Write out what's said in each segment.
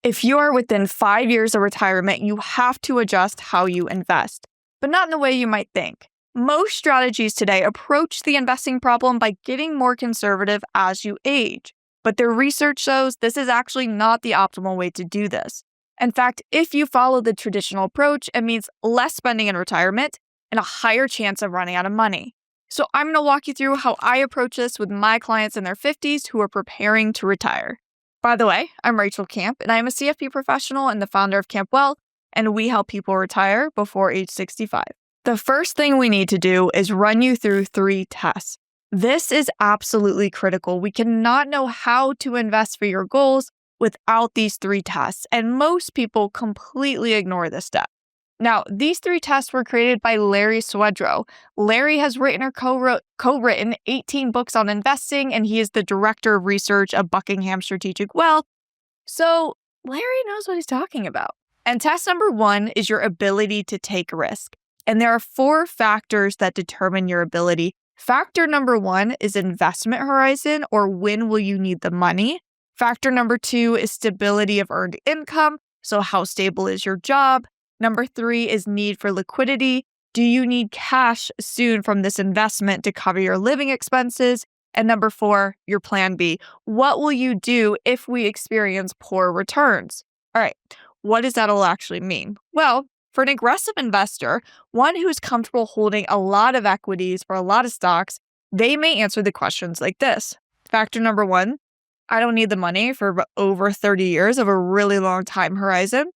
If you are within 5 years of retirement, you have to adjust how you invest, but not in the way you might think. Most strategies today approach the investing problem by getting more conservative as you age, but their research shows this is actually not the optimal way to do this. In fact, if you follow the traditional approach, it means less spending in retirement and a higher chance of running out of money. So I'm going to walk you through how I approach this with my clients in their 50s who are preparing to retire. By the way, I'm Rachel Camp, and I'm a CFP professional and the founder of Camp Wealth, and we help people retire before age 65. The first thing we need to do is run you through 3 tests. This is absolutely critical. We cannot know how to invest for your goals without these 3 tests, and most people completely ignore this step. Now, these 3 tests were created by Larry Swedroe. Larry has written or co-written 18 books on investing, and he is the director of research of Buckingham Strategic Wealth. So Larry knows what he's talking about. And test number 1 is your ability to take risk. And there are 4 factors that determine your ability. Factor number 1 is investment horizon, or when will you need the money. Factor number 2 is stability of earned income. So how stable is your job? Number 3 is need for liquidity. Do you need cash soon from this investment to cover your living expenses? And number 4, your plan B. What will you do if we experience poor returns? All right, what does that all actually mean? Well, for an aggressive investor, one who's comfortable holding a lot of equities or a lot of stocks, they may answer the questions like this. Factor number 1, I don't need the money for over 30 years of a really long time horizon.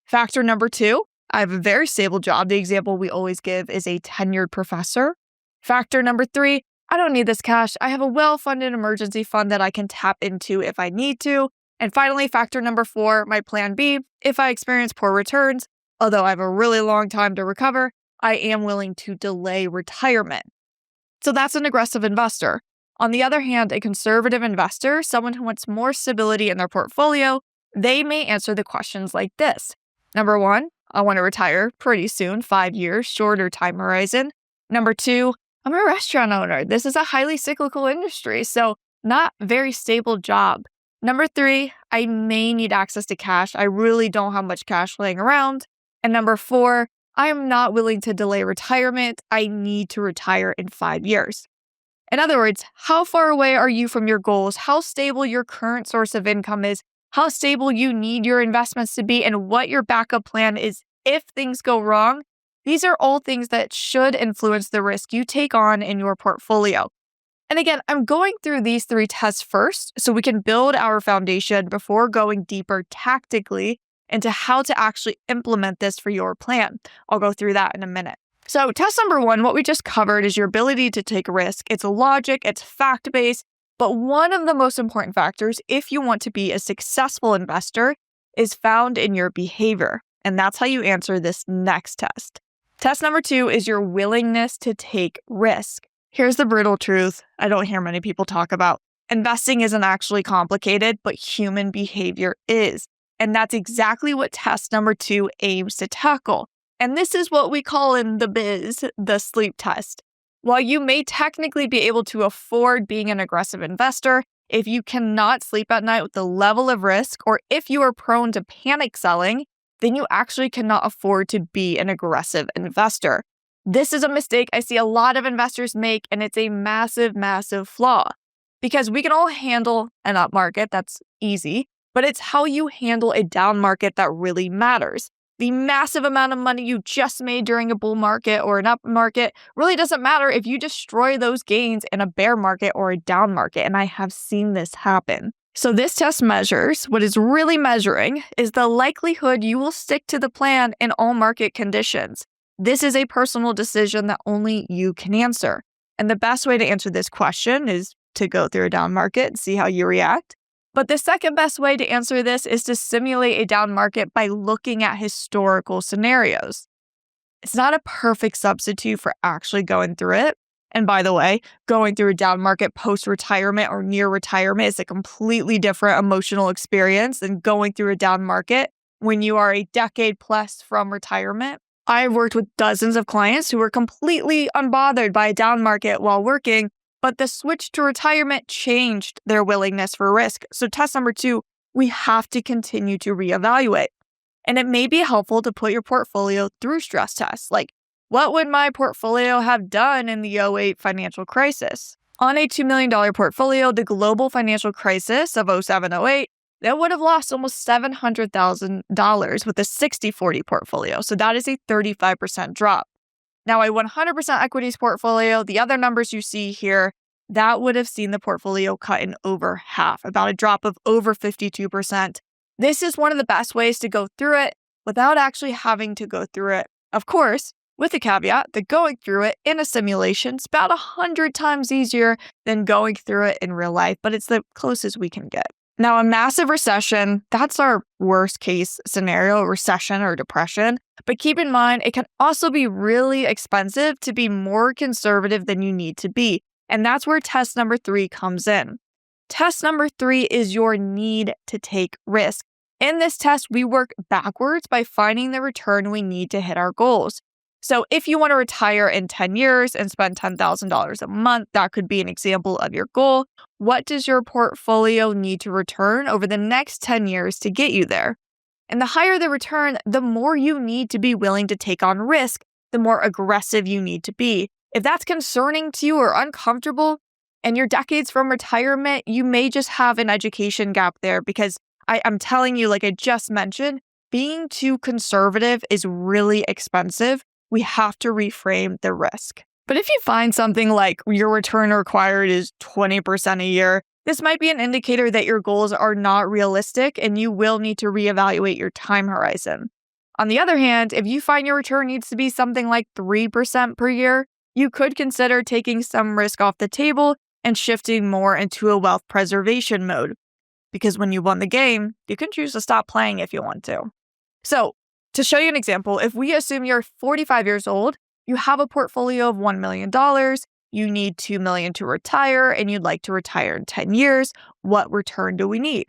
Factor number 2, I have a very stable job. The example we always give is a tenured professor. Factor number 3, I don't need this cash. I have a well-funded emergency fund that I can tap into if I need to. And finally, factor number 4, my plan B, if I experience poor returns, although I have a really long time to recover, I am willing to delay retirement. So that's an aggressive investor. On the other hand, a conservative investor, someone who wants more stability in their portfolio, they may answer the questions like this. Number 1, I want to retire pretty soon, 5 years, shorter time horizon. Number 2, I'm a restaurant owner. This is a highly cyclical industry, so not very stable job. Number 3, I may need access to cash. I really don't have much cash laying around. And number 4, I am not willing to delay retirement. I need to retire in 5 years. In other words, how far away are you from your goals? How stable your current source of income is? How stable you need your investments to be, and what your backup plan is if things go wrong. These are all things that should influence the risk you take on in your portfolio. And again, I'm going through these 3 tests first so we can build our foundation before going deeper tactically into how to actually implement this for your plan. I'll go through that in a minute. So test number 1, what we just covered is your ability to take risk. It's logic, it's fact-based, but one of the most important factors if you want to be a successful investor is found in your behavior. And that's how you answer this next test. Test number 2 is your willingness to take risk. Here's the brutal truth I don't hear many people talk about. Investing isn't actually complicated, but human behavior is. And that's exactly what test number 2 aims to tackle. And this is what we call in the biz the sleep test. While you may technically be able to afford being an aggressive investor, if you cannot sleep at night with the level of risk, or if you are prone to panic selling, then you actually cannot afford to be an aggressive investor. This is a mistake I see a lot of investors make, and it's a massive, massive flaw. Because we can all handle an up market, that's easy, but it's how you handle a down market that really matters. The massive amount of money you just made during a bull market or an up market really doesn't matter if you destroy those gains in a bear market or a down market, and I have seen this happen. So this test measures, what it's really measuring is the likelihood you will stick to the plan in all market conditions. This is a personal decision that only you can answer. And the best way to answer this question is to go through a down market and see how you react. But the second best way to answer this is to simulate a down market by looking at historical scenarios. It's not a perfect substitute for actually going through it. And by the way, going through a down market post-retirement or near retirement is a completely different emotional experience than going through a down market when you are a decade plus from retirement. I've worked with dozens of clients who were completely unbothered by a down market while working, but the switch to retirement changed their willingness for risk. So test number 2 we have to continue to reevaluate. And it may be helpful to put your portfolio through stress tests, like what would my portfolio have done in the '08 financial crisis? On a $2 million portfolio, the global financial crisis of '07-'08, that would have lost almost $700,000 with a 60-40 portfolio. So that is a 35% drop. Now, a 100% equities portfolio, the other numbers you see here, that would have seen the portfolio cut in over half, about a drop of over 52%. This is one of the best ways to go through it without actually having to go through it. Of course, with the caveat that going through it in a simulation is about 100 times easier than going through it in real life, but it's the closest we can get. Now, a massive recession, that's our worst case scenario, recession or depression. But keep in mind, it can also be really expensive to be more conservative than you need to be. And that's where test number 3 comes in. Test number 3 is your need to take risk. In this test, we work backwards by finding the return we need to hit our goals. So if you want to retire in 10 years and spend $10,000 a month, that could be an example of your goal. What does your portfolio need to return over the next 10 years to get you there? And the higher the return, the more you need to be willing to take on risk, the more aggressive you need to be. If that's concerning to you or uncomfortable, and you're decades from retirement, you may just have an education gap there because I'm telling you, like I just mentioned, being too conservative is really expensive. We have to reframe the risk. But if you find something like your return required is 20% a year, this might be an indicator that your goals are not realistic and you will need to reevaluate your time horizon. On the other hand, if you find your return needs to be something like 3% per year, you could consider taking some risk off the table and shifting more into a wealth preservation mode. Because when you won the game, you can choose to stop playing if you want to. So, to show you an example, if we assume you're 45 years old, you have a portfolio of $1 million, you need $2 million to retire, and you'd like to retire in 10 years, what return do we need?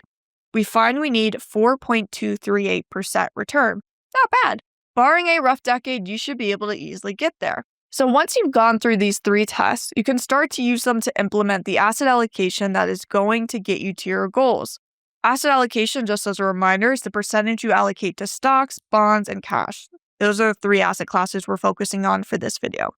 We find we need 4.238% return. Not bad. Barring a rough decade, you should be able to easily get there. So once you've gone through these 3 tests, you can start to use them to implement the asset allocation that is going to get you to your goals. Asset allocation, just as a reminder, is the percentage you allocate to stocks, bonds, and cash. Those are the 3 asset classes we're focusing on for this video.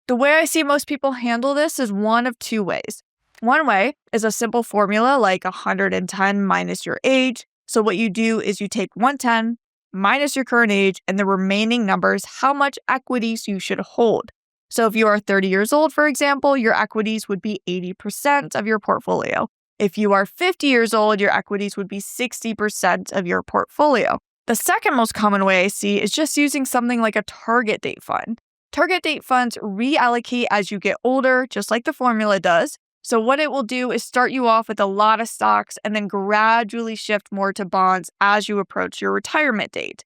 The way I see most people handle this is one of 2 ways. One way is a simple formula like 110 minus your age. So what you do is you take 110 minus your current age and the remaining numbers, how much equities you should hold. So if you are 30 years old, for example, your equities would be 80% of your portfolio. If you are 50 years old, your equities would be 60% of your portfolio. The second most common way I see is just using something like a target date fund. Target date funds reallocate as you get older, just like the formula does. So what it will do is start you off with a lot of stocks and then gradually shift more to bonds as you approach your retirement date.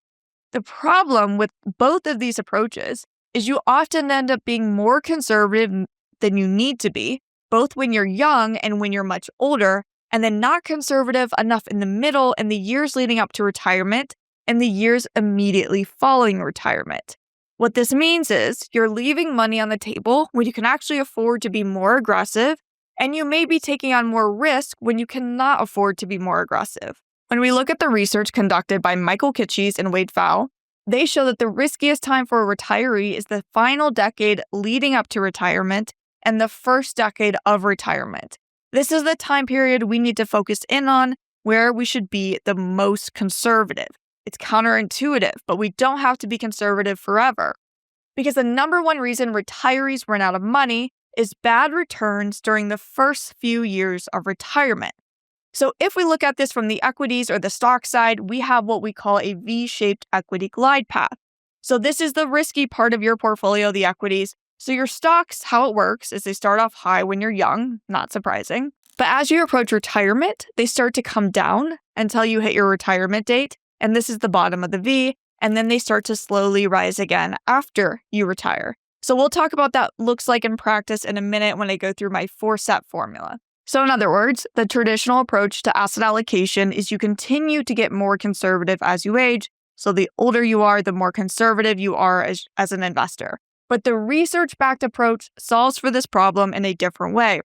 The problem with both of these approaches is you often end up being more conservative than you need to be, both when you're young and when you're much older, and then not conservative enough in the middle in the years leading up to retirement and the years immediately following retirement. What this means is you're leaving money on the table when you can actually afford to be more aggressive, and you may be taking on more risk when you cannot afford to be more aggressive. When we look at the research conducted by Michael Kitchis and Wade Pfau, they show that the riskiest time for a retiree is the final decade leading up to retirement and the first decade of retirement. This is the time period we need to focus in on where we should be the most conservative. It's counterintuitive, but we don't have to be conservative forever. Because the number one reason retirees run out of money is bad returns during the first few years of retirement. So if we look at this from the equities or the stock side, we have what we call a V-shaped equity glide path. So this is the risky part of your portfolio, the equities. So your stocks, how it works is they start off high when you're young, not surprising. But as you approach retirement, they start to come down until you hit your retirement date. And this is the bottom of the V. And then they start to slowly rise again after you retire. So we'll talk about that looks like in practice in a minute when I go through my 4-step formula. So in other words, the traditional approach to asset allocation is you continue to get more conservative as you age. So the older you are, the more conservative you are as an investor. But the research-backed approach solves for this problem in a different way.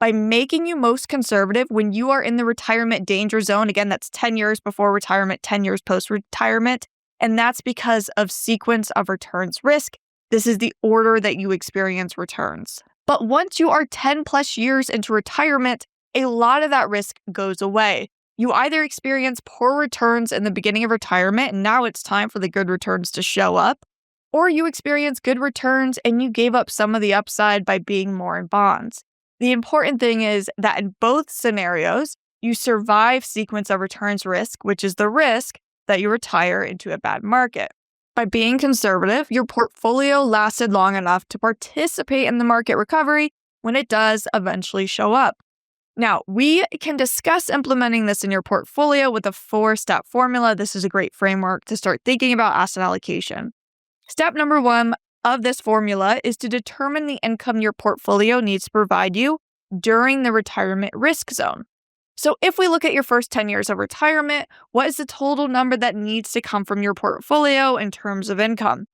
by making you most conservative when you are in the retirement danger zone. Again, that's 10 years before retirement, 10 years post-retirement. And that's because of sequence of returns risk. This is the order that you experience returns. But once you are 10 plus years into retirement, a lot of that risk goes away. You either experience poor returns in the beginning of retirement, and now it's time for the good returns to show up, or you experience good returns and you gave up some of the upside by being more in bonds. The important thing is that in both scenarios, you survive sequence of returns risk, which is the risk that you retire into a bad market. By being conservative, your portfolio lasted long enough to participate in the market recovery when it does eventually show up. Now, we can discuss implementing this in your portfolio with a 4-step formula. This is a great framework to start thinking about asset allocation. Step number 1 of this formula is to determine the income your portfolio needs to provide you during the retirement risk zone. So if we look at your first 10 years of retirement, what is the total number that needs to come from your portfolio in terms of income?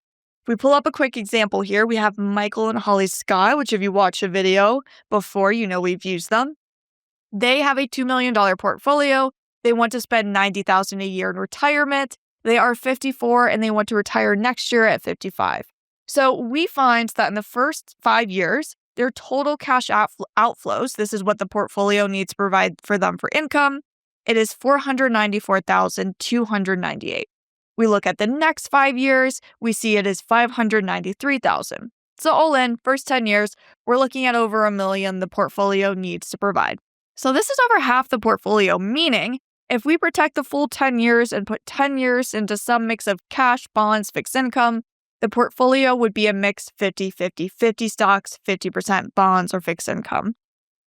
If we pull up a quick example here, we have Michael and Holly Sky, which if you watched a video before, you know we've used them. They have a $2 million portfolio. They want to spend $90,000 a year in retirement. They are 54 and they want to retire next year at 55. So we find that in the first 5 years, their total cash outflows, this is what the portfolio needs to provide for them for income, it is $494,298. We look at the next 5 years, we see it is $593,000. So all in, first 10 years, we're looking at over $1 million the portfolio needs to provide. So this is over half the portfolio, meaning if we protect the full 10 years and put 10 years into some mix of cash, bonds, fixed income, the portfolio would be a mix 50 stocks, 50% bonds or fixed income.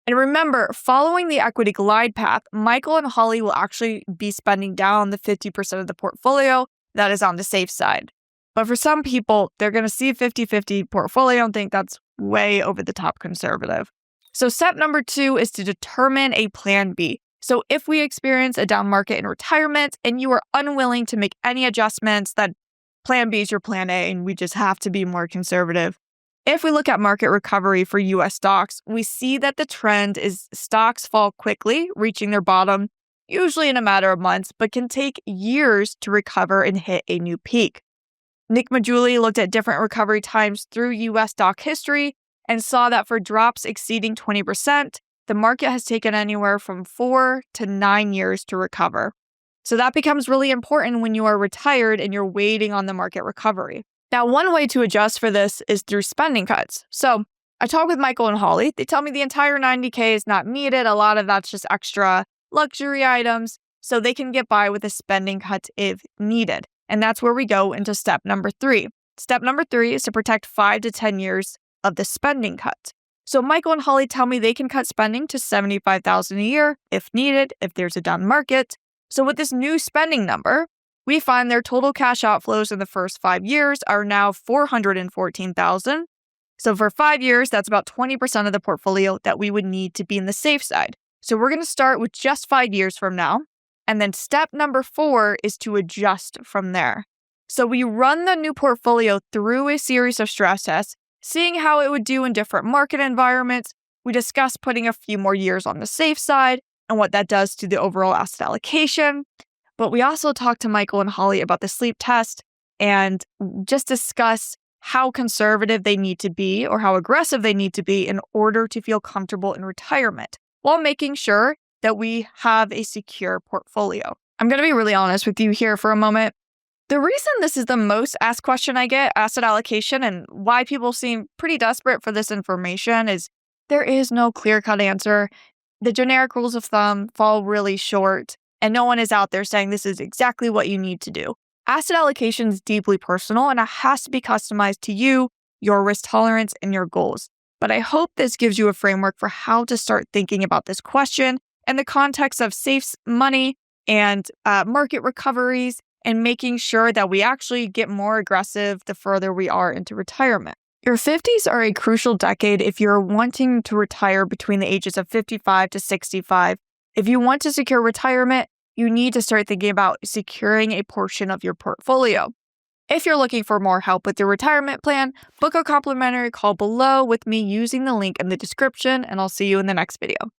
And remember, following the equity glide path, Michael and Holly will actually be spending down the 50% of the portfolio that is on the safe side. But for some people, they're going to see a 50-50 portfolio and think that's way over the top conservative. So step number 2 is to determine a plan B. So if we experience a down market in retirement and you are unwilling to make any adjustments, that plan B is your plan A and we just have to be more conservative. If we look at market recovery for US stocks, we see that the trend is stocks fall quickly, reaching their bottom, usually in a matter of months, but can take years to recover and hit a new peak. Nick Majuli looked at different recovery times through US stock history and saw that for drops exceeding 20%, the market has taken anywhere from 4 to 9 years to recover. So that becomes really important when you are retired and you're waiting on the market recovery. Now, one way to adjust for this is through spending cuts. So I talk with Michael and Holly. They tell me the entire $90K is not needed. A lot of that's just extra luxury items. So they can get by with a spending cut if needed. And that's where we go into step number 3. Step number 3 is to protect 5 to 10 years of the spending cut. So Michael and Holly tell me they can cut spending to $75,000 a year if needed, if there's a down market. So with this new spending number, we find their total cash outflows in the first 5 years are now $414,000. So for 5 years, that's about 20% of the portfolio that we would need to be in the safe side. So we're going to start with just 5 years from now. And then step number 4 is to adjust from there. So we run the new portfolio through a series of stress tests, seeing how it would do in different market environments. We discuss putting a few more years on the safe side and what that does to the overall asset allocation. But we also talk to Michael and Holly about the sleep test and just discuss how conservative they need to be or how aggressive they need to be in order to feel comfortable in retirement, while making sure that we have a secure portfolio. I'm going to be really honest with you here for a moment. The reason this is the most asked question I get, asset allocation, and why people seem pretty desperate for this information is there is no clear-cut answer. The generic rules of thumb fall really short, and no one is out there saying this is exactly what you need to do. Asset allocation is deeply personal, and it has to be customized to you, your risk tolerance, and your goals. But I hope this gives you a framework for how to start thinking about this question in the context of safe money and market recoveries, and making sure that we actually get more aggressive the further we are into retirement. Your 50s are a crucial decade if you're wanting to retire between the ages of 55 to 65. If you want to secure retirement, you need to start thinking about securing a portion of your portfolio. If you're looking for more help with your retirement plan, book a complimentary call below with me using the link in the description, and I'll see you in the next video.